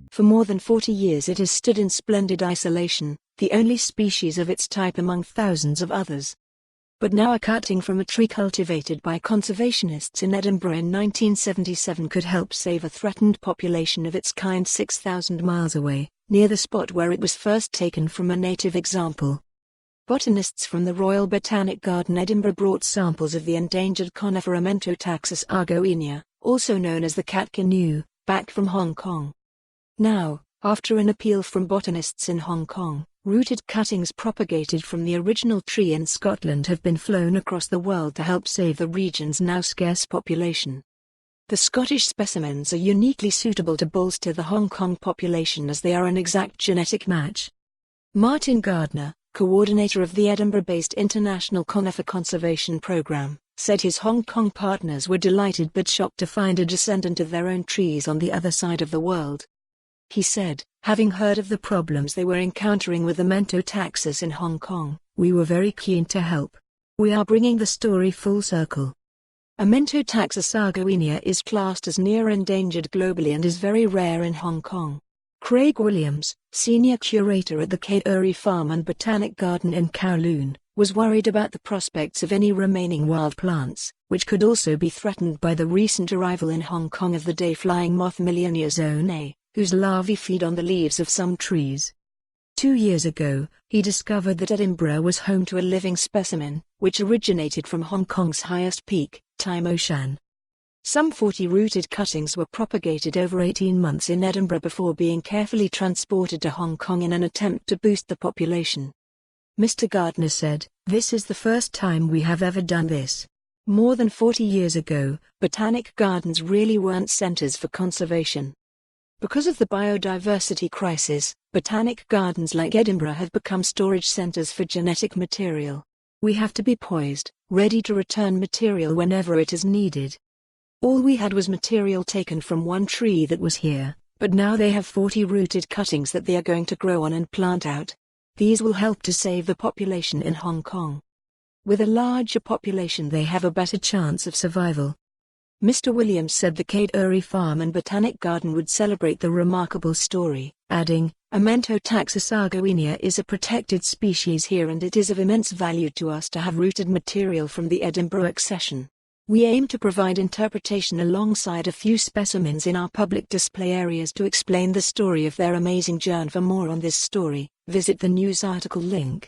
For more than 40 years it has stood in splendid isolation, the only species of its type among thousands of others. But now a cutting from a tree cultivated by conservationists in Edinburgh in 1977 could help save a threatened population of its kind 6,000 miles away, near the spot where it was first taken from a native example. Botanists from the Royal Botanic Garden Edinburgh brought samples of the endangered conifer Amentotaxus argotaenia, also known as the catkin, back from Hong Kong. Now, after an appeal from botanists in Hong Kong, rooted cuttings propagated from the original tree in Scotland have been flown across the world to help save the region's now scarce population. The Scottish specimens are uniquely suitable to bolster the Hong Kong population as they are an exact genetic match. Martin Gardner, coordinator of the Edinburgh-based International Conifer Conservation Programme, said his Hong Kong partners were delighted but shocked to find a descendant of their own trees on the other side of the world. He said, having heard of the problems they were encountering with Amentotaxus in Hong Kong, we were very keen to help. We are bringing the story full circle. Amentotaxus argotaenia is classed as near endangered globally and is very rare in Hong Kong. Craig Williams, senior curator at the Catkin Farm and Botanic Garden in Kowloon, was worried about the prospects of any remaining wild plants, which could also be threatened by the recent arrival in Hong Kong of the day-flying moth Millionaire Zone A, whose larvae feed on the leaves of some trees. 2 years ago, he discovered that Edinburgh was home to a living specimen, which originated from Hong Kong's highest peak, Tai Mo Shan. Some 40 rooted cuttings were propagated over 18 months in Edinburgh before being carefully transported to Hong Kong in an attempt to boost the population. Mr. Gardner said, "This is the first time we have ever done this. More than 40 years ago, botanic gardens really weren't centers for conservation. Because of the biodiversity crisis, botanic gardens like Edinburgh have become storage centers for genetic material. We have to be poised, ready to return material whenever it is needed. All we had was material taken from one tree that was here, but now they have 40 rooted cuttings that they are going to grow on and plant out. These will help to save the population in Hong Kong. With a larger population they have a better chance of survival." Mr. Williams said the Catkin Farm and Botanic Garden would celebrate the remarkable story, adding, "Amentotaxus argotaenia is a protected species here and it is of immense value to us to have rooted material from the Edinburgh accession. We aim to provide interpretation alongside a few specimens in our public display areas to explain the story of their amazing journey. For more on this story, visit the news article link.